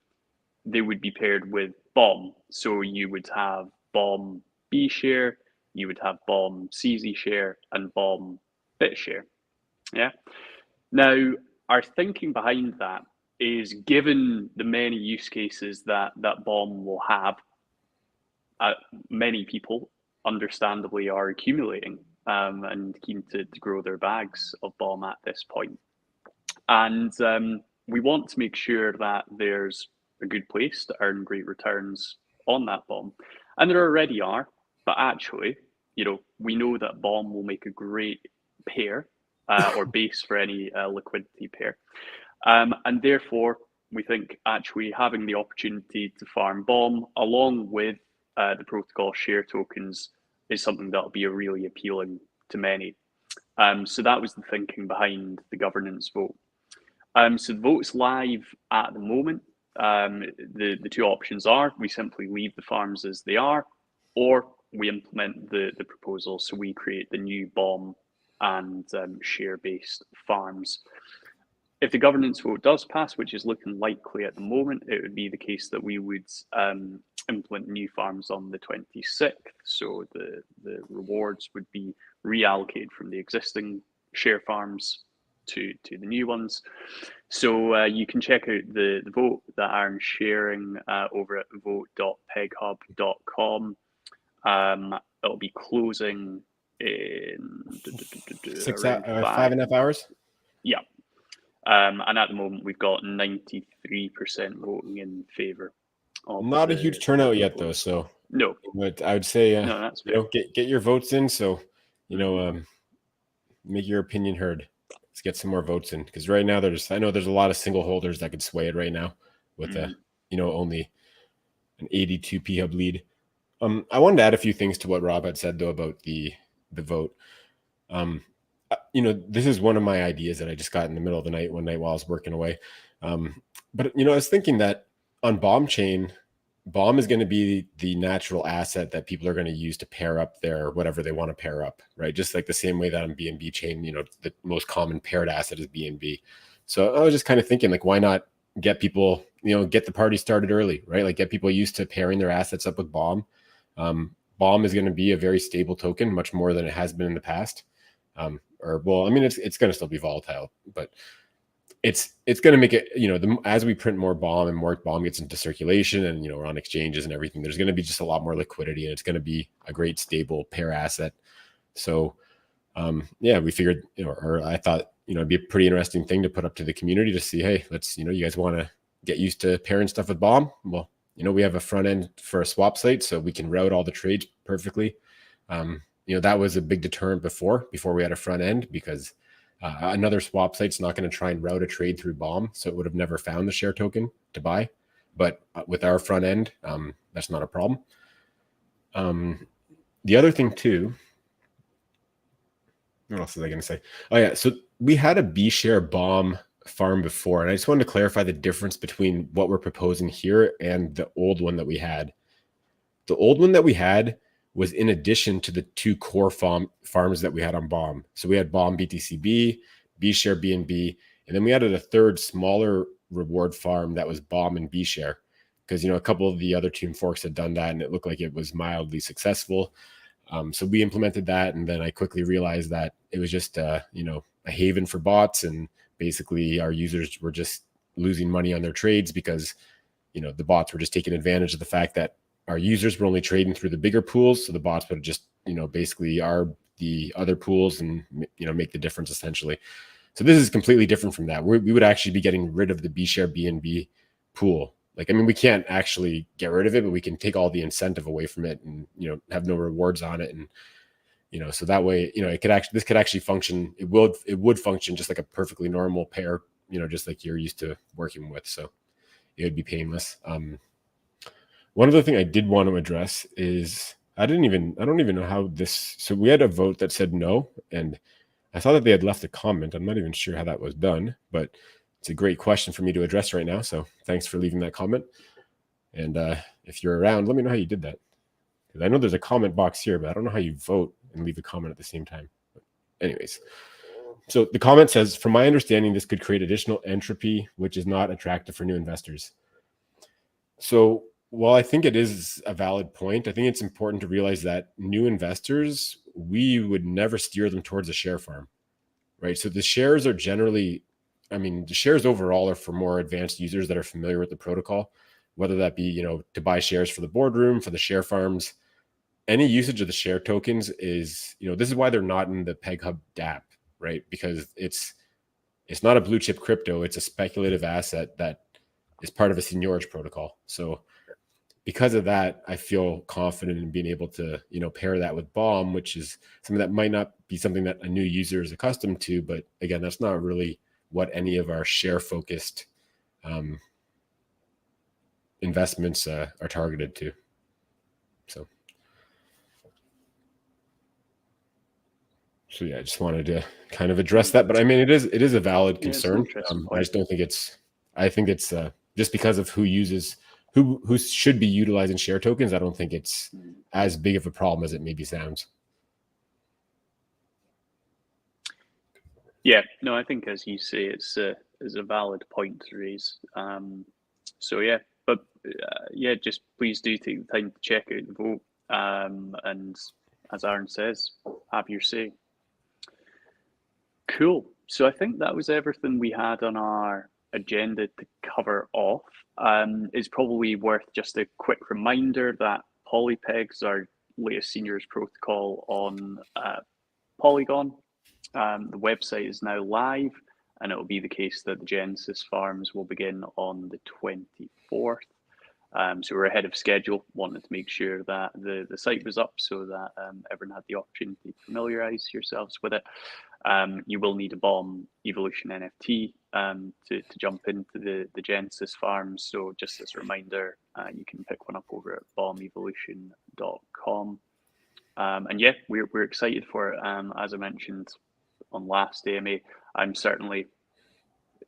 they would be paired with Bomb. So you would have Bomb B share, you would have Bomb CZ share, and Bomb Bit share. Yeah. Now, our thinking behind that is, given the many use cases that Bomb will have, many people understandably are accumulating and keen to grow their bags of Bomb at this point. And we want to make sure that there's a good place to earn great returns on that Bomb. And there already are, but actually, we know that Bomb will make a great pair or base for any liquidity pair. And therefore, we think actually having the opportunity to farm Bomb along with the protocol share tokens is something that'll be really appealing to many. So that was the thinking behind the governance vote. So the vote's live at the moment. The two options are: we simply leave the farms as they are, or we implement the proposal. So we create the new Bomb and share-based farms. If the governance vote does pass, which is looking likely at the moment, it would be the case that we would implement new farms on the 26th. So the rewards would be reallocated from the existing share farms to the new ones. So you can check out the vote that I'm sharing over at vote.peghub.com. It'll be closing in 5.5 hours. Yeah. And at the moment, we've got 93% voting in favor. Not a huge turnout yet, though. So no, but I would say no, that's fair. Get your votes in. So make your opinion heard. Let's get some more votes in, because right now I know there's a lot of single holders that could sway it right now. with only an 82 p-hub lead. I wanted to add a few things to what Rob had said though about the vote. This is one of my ideas that I just got in the middle of the night one night while I was working away. But I was thinking that on Bomb Chain, Bomb is going to be the natural asset that people are going to use to pair up their whatever they want to pair up, right? Just like the same way that on BNB chain, the most common paired asset is BNB. So I was just kind of thinking, like, why not get people, get the party started early, right? Like get people used to pairing their assets up with Bomb. Bomb is going to be a very stable token, much more than it has been in the past. It's going to still be volatile, but it's going to make it, as we print more Bomb and more Bomb gets into circulation and, we're on exchanges and everything, there's going to be just a lot more liquidity and it's going to be a great stable pair asset. So, we figured, or I thought, it'd be a pretty interesting thing to put up to the community to see, hey, let's, you guys want to get used to pairing stuff with Bomb. Well, we have a front end for a swap site, so we can route all the trades perfectly. That was a big deterrent before we had a front end, because another swap site's not going to try and route a trade through Bomb, so it would have never found the share token to buy. But with our front end, that's not a problem. The other thing too, what else was I going to say? Oh yeah, so we had a B share Bomb farm before, and I just wanted to clarify the difference between what we're proposing here and the old one that we had. The old one that we had was in addition to the two core farms that we had on Bomb. So we had Bomb BTCB, B share BNB, and then we added a third smaller reward farm that was Bomb and B share, because a couple of the other team forks had done that and it looked like it was mildly successful. So we implemented that, and then I quickly realized that it was just a haven for bots, and basically our users were just losing money on their trades because the bots were just taking advantage of the fact that our users were only trading through the bigger pools, so the bots would just basically arb the other pools and make the difference essentially. So this is completely different from that. We would actually be getting rid of the B share BNB pool. We can't actually get rid of it, but we can take all the incentive away from it and have no rewards on it, and so that way this could actually function. It would function just like a perfectly normal pair, just like you're used to working with. So it would be painless. One other thing I did want to address is I don't even know how this. So we had a vote that said no, and I saw that they had left a comment. I'm not even sure how that was done, but it's a great question for me to address right now. So thanks for leaving that comment. And if you're around, let me know how you did that, because I know there's a comment box here, but I don't know how you vote and leave a comment at the same time. But anyways, so the comment says, from my understanding, this could create additional entropy, which is not attractive for new investors. So while I think it is a valid point, I think it's important to realize that new investors, we would never steer them towards a share farm, right? So the shares are generally, the shares overall are for more advanced users that are familiar with the protocol, whether that be, to buy shares for the boardroom, for the share farms. Any usage of the share tokens is, this is why they're not in the PegHub DApp, right? Because it's not a blue chip crypto. It's a speculative asset that is part of a seniorage protocol. So because of that, I feel confident in being able to, pair that with Bomb, which is something that might not be something that a new user is accustomed to. But again, that's not really what any of our share focused investments are targeted to. So yeah, I just wanted to kind of address that. But it is a valid concern. I just don't think I think it's just because of who should be utilizing share tokens. I don't think it's as big of a problem as it maybe sounds. Yeah, no, I think as you say, it's a valid point to raise. Just please do take the time to check out the vote. And as Aaron says, have your say. Cool. So I think that was everything we had on our agenda to cover off. It's probably worth just a quick reminder that Polypeg's our latest seniors protocol on Polygon. The website is now live, and it will be the case that the Genesis farms will begin on the 24th. So we're ahead of schedule, wanted to make sure that the site was up so that everyone had the opportunity to familiarize yourselves with it. You will need a Bomb Evolution NFT to jump into the Genesis farms. So just as a reminder, you can pick one up over at bombevolution.com. And yeah, we're excited for it. As I mentioned on last AMA, I'm certainly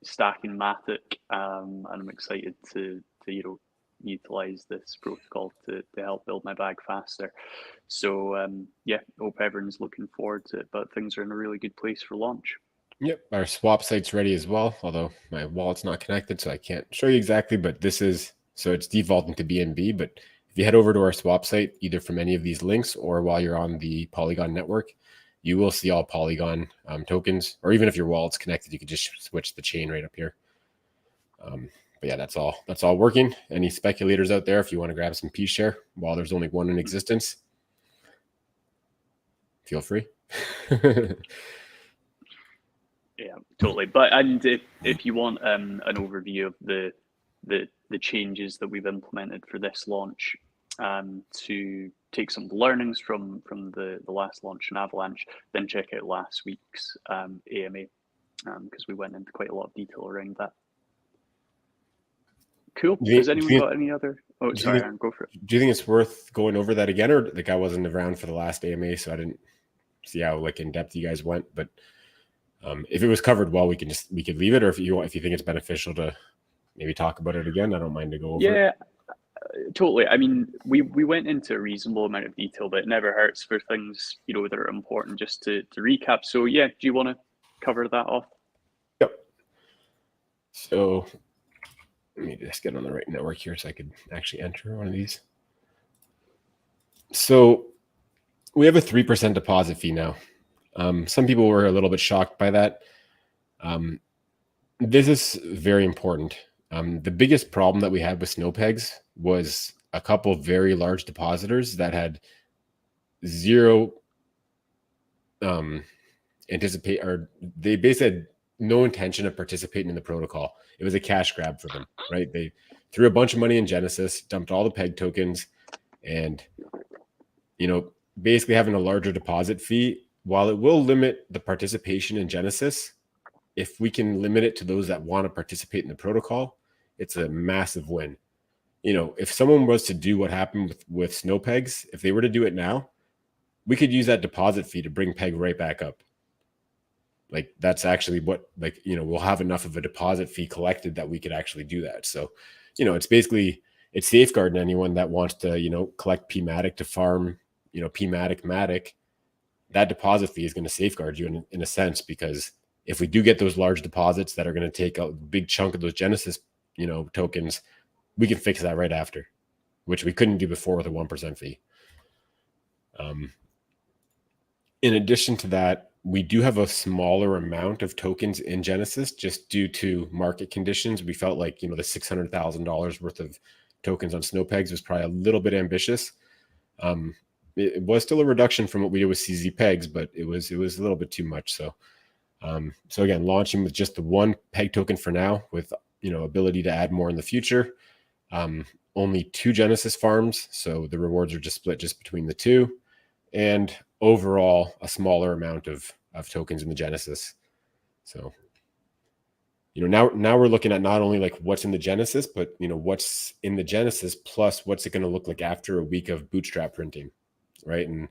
stacking Matic, and I'm excited to utilize this protocol to help build my bag faster. So yeah, hope everyone's looking forward to it, but things are in a really good place for launch. Yep, our swap site's ready as well, although my wallet's not connected, so I can't show you exactly, but this is, so it's defaulting to BNB, but if you head over to our swap site, either from any of these links or while you're on the Polygon network, you will see all Polygon tokens, or even if your wallet's connected, you can just switch the chain right up here. But yeah, that's all working. Any speculators out there, if you want to grab some P share while there's only one in existence, feel free. Yeah, totally. But and if you want an overview of the changes that we've implemented for this launch, to take some learnings from the last launch in Avalanche, then check out last week's AMA, because we went into quite a lot of detail around that. Cool. Has anyone got any other? Oh, sorry, Aaron, go for it. Do you think it's worth going over that again, or like I wasn't around for the last AMA, so I didn't see how like in depth you guys went? But if it was covered well, we could leave it, or if you think it's beneficial to maybe talk about it again, I don't mind to go over it. Yeah, totally. I mean, we went into a reasonable amount of detail, but it never hurts for things that are important just to recap. So yeah, do you want to cover that off? Yep. So let me just get on the right network here so I could actually enter one of these. So we have a 3% deposit fee now. Some people were a little bit shocked by that. This is very important. The biggest problem that we had with Snowpegs was a couple of very large depositors that had zero they basically had no intention of participating in the protocol. It was a cash grab for them, right? They threw a bunch of money in Genesis, dumped all the peg tokens, and basically having a larger deposit fee, while it will limit the participation in Genesis, if we can limit it to those that want to participate in the protocol, it's a massive win. If someone was to do what happened with Snowpegs, if they were to do it now, we could use that deposit fee to bring peg right back up. Like that's actually what, we'll have enough of a deposit fee collected that we could actually do that. So, it's safeguarding anyone that wants to, collect PMatic to farm, PMatic Matic. That deposit fee is going to safeguard you in a sense, because if we do get those large deposits that are going to take a big chunk of those Genesis, tokens, we can fix that right after, which we couldn't do before with a 1% fee. In addition to that, we do have a smaller amount of tokens in Genesis just due to market conditions. We felt like, the $600,000 worth of tokens on Snowpegs was probably a little bit ambitious. It was still a reduction from what we did with CZ pegs, but it was a little bit too much. So again, launching with just the one peg token for now, with ability to add more in the future. Only 2 Genesis farms, so the rewards are just split just between the 2, and overall a smaller amount of tokens in the Genesis. So now we're looking at not only like what's in the Genesis, but what's in the Genesis plus what's it going to look like after a week of bootstrap printing, right? And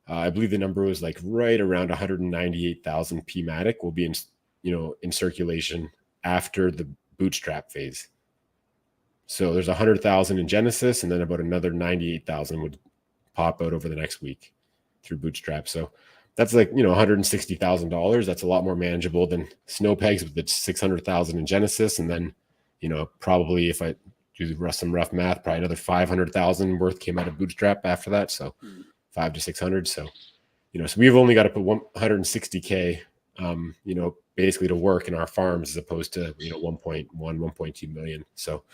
I believe the number was like right around 198,000 PMatic will be in circulation after the bootstrap phase. So there's 100,000 in Genesis, and then about another 98,000 would pop out over the next week through bootstrap. So that's like $160,000. That's a lot more manageable than Snowpegs with its 600,000 in Genesis, and then probably if I do some rough math, probably another 500,000 worth came out of bootstrap after that. So 500 to 600. So so we've only got to put 160K basically to work in our farms, as opposed to 1.1, 1.2 million. So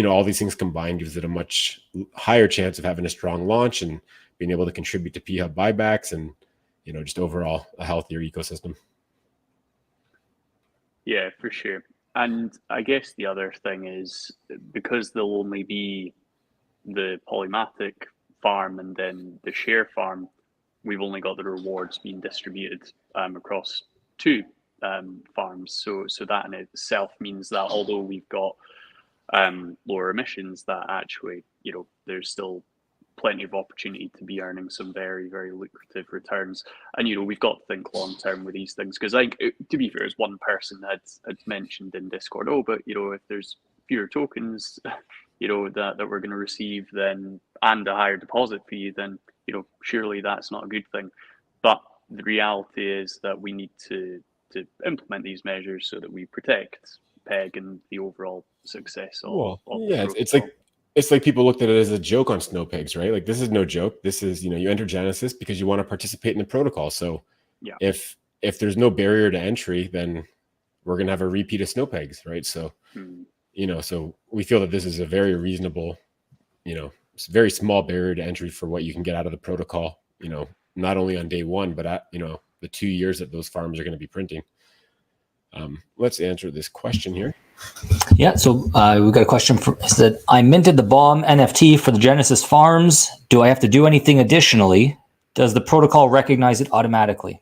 all these things combined gives it a much higher chance of having a strong launch and being able to contribute to P-Hub buybacks, and just overall a healthier ecosystem. Yeah, for sure. And I guess the other thing is, because there'll only be the Polymatic farm and then the share farm, we've only got the rewards being distributed across two farms. So that in itself means that although we've got lower emissions, that actually, there's still plenty of opportunity to be earning some very, very lucrative returns. And we've got to think long term with these things, because to be fair, as one person had mentioned in Discord, but if there's fewer tokens that we're going to receive, then, and a higher deposit fee, then surely that's not a good thing. But the reality is that we need to implement these measures so that we protect PEG and the overall success of yeah, the it's like people looked at it as a joke on snow pegs, right? Like, this is no joke. This is, you enter Genesis because you want to participate in the protocol. So yeah, if there's no barrier to entry, then we're going to have a repeat of snow pegs, right? So, so we feel that this is a very reasonable, very small barrier to entry for what you can get out of the protocol, not only on day one, but at, the 2 years that those farms are going to be printing. Let's answer this question here. Yeah, so we've got a question that I minted the bomb NFT for the Genesis farms. Do I have to do anything additionally? Does the protocol recognize it automatically?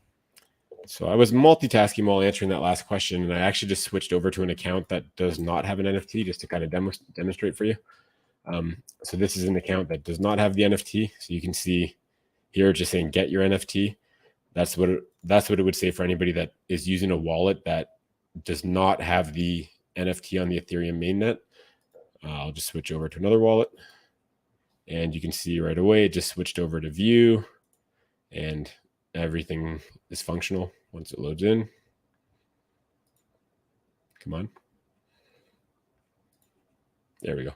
So I was multitasking while answering that last question, and I actually just switched over to an account that does not have an NFT, just to kind of demonstrate for you. So this is an account that does not have the NFT. So you can see here just saying get your NFT. That's what it would say for anybody that is using a wallet that does not have the NFT on the Ethereum mainnet. I'll just switch over to another wallet, and you can see right away it just switched over to view, and everything is functional once it loads in. Come on. There we go.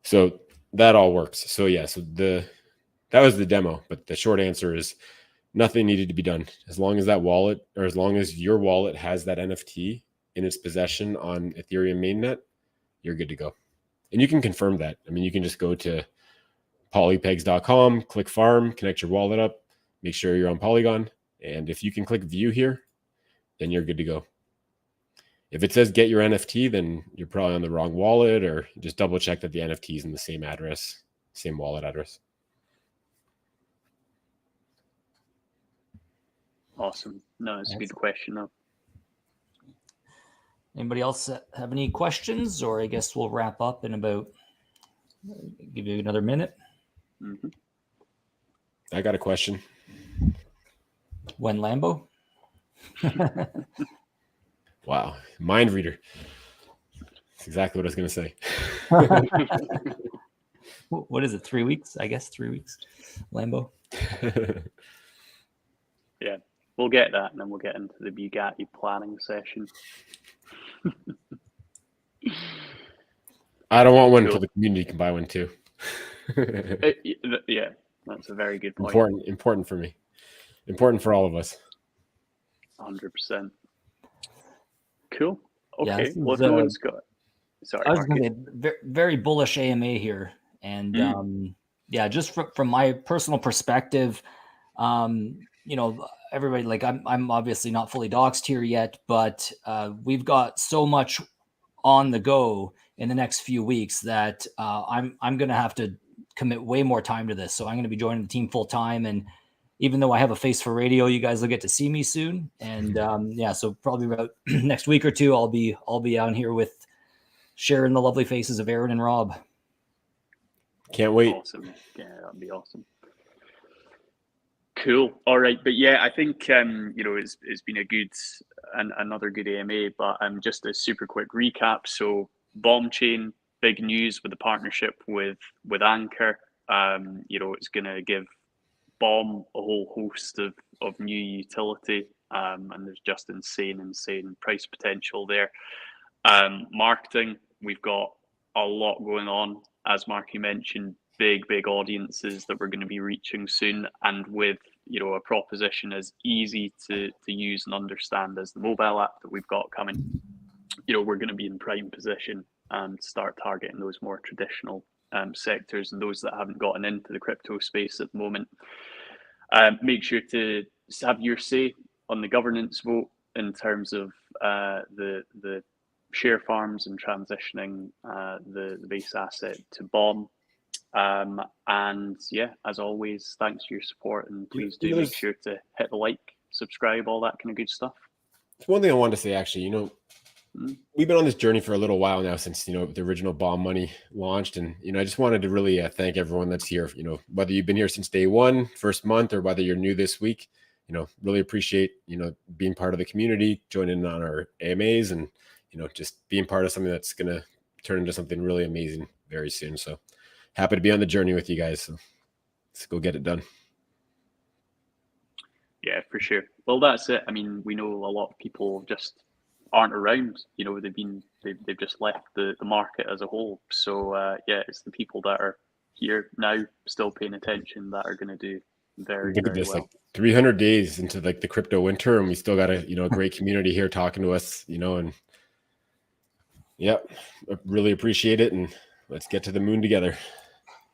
So that all works. So yeah, so that was the demo, but the short answer is nothing needed to be done. As long as that wallet, or as long as your wallet has that NFT in its possession on Ethereum mainnet, you're good to go. And you can confirm that. I mean, you can just go to polypegs.com, click farm, connect your wallet up, make sure you're on Polygon. And if you can click view here, then you're good to go. If it says get your NFT, then you're probably on the wrong wallet, or just double check that the NFT is in the same address, same wallet address. Awesome. No, it's a good question though. Anybody else have any questions? Or I guess we'll wrap up in about, give you another minute. Mm-hmm. I got a question. When Lambo? Wow. Mind reader. That's exactly what I was going to say. What is it? 3 weeks? I guess 3 weeks. Lambo. Yeah, we'll get that, and then we'll get into the Bugatti planning session. I don't want one until the community can buy one too. Yeah, that's a very good point. Important for me. Important for all of us. 100%. Cool. Okay. Yeah, well, if no one's got... Sorry, I was going to be very bullish AMA here. And yeah, just from my personal perspective, everybody, like I'm obviously not fully doxed here yet, but we've got so much on the go in the next few weeks that I'm going to have to commit way more time to this. So I'm going to be joining the team full time. And even though I have a face for radio, you guys will get to see me soon. And yeah, so probably about next week or two, I'll be out here with sharing the lovely faces of Aaron and Rob. Can't wait. Awesome. Yeah, that'd be awesome. Cool. All right, but yeah, I think it's been another good AMA. But just a super quick recap. So Bomb Chain, big news with the partnership with Anchor. It's going to give Bomb a whole host of new utility, and there's just insane price potential there. Marketing, we've got a lot going on, as Marky mentioned. Big audiences that we're going to be reaching soon, and with a proposition as easy to use and understand as the mobile app that we've got coming, we're going to be in prime position to start targeting those more traditional sectors and those that haven't gotten into the crypto space at the moment. Make sure to have your say on the governance vote in terms of the share farms and transitioning the base asset to BOM. And yeah, as always, thanks for your support, and please do make sure to hit the like, subscribe, all that kind of good stuff. It's one thing I wanted to say, actually. We've been on this journey for a little while now, since the original BOM money launched, and I just wanted to really thank everyone that's here. Whether you've been here since day one, first month, or whether you're new this week, really appreciate being part of the community, joining on our AMAs, and just being part of something that's gonna turn into something really amazing very soon. So happy to be on the journey with you guys. So let's go get it done. Yeah, for sure. Well, that's it. I mean, we know a lot of people just aren't around. They've just left the market as a whole. So yeah, it's the people that are here now, still paying attention, that are going to do very, Look at very this, well. like 300 days into like the crypto winter, and we still got a great community here talking to us, and yep, I really appreciate it, and let's get to the moon together.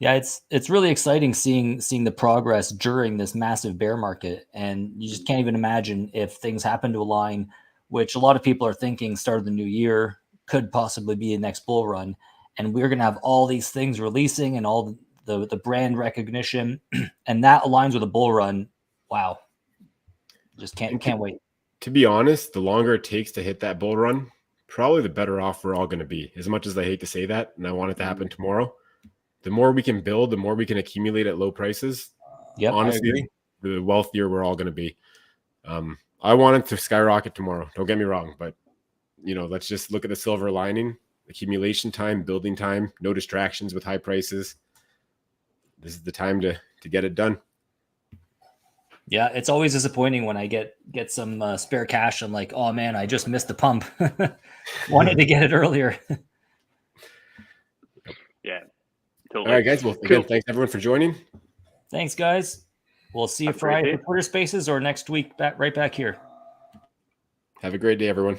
Yeah, it's really exciting seeing the progress during this massive bear market, and you just can't even imagine if things happen to align, which a lot of people are thinking start of the new year could possibly be the next bull run, and we're going to have all these things releasing and all the brand recognition, and that aligns with a bull run. Wow, just can't wait. To be honest, the longer it takes to hit that bull run, probably the better off we're all going to be. As much as I hate to say that, and I want it to happen tomorrow, the more we can build, the more we can accumulate at low prices. Yep, honestly, the wealthier we're all going to be. I want it to skyrocket tomorrow. Don't get me wrong, but let's just look at the silver lining: accumulation time, building time, no distractions with high prices. This is the time to get it done. Yeah, it's always disappointing when I get some spare cash. I'm like, oh man, I just missed the pump. Wanted to get it earlier. Yeah. Totally. All right, guys. Well, again, thanks everyone for joining. Thanks, guys. We'll see you Friday for Twitter Spaces or next week right back here. Have a great day, everyone.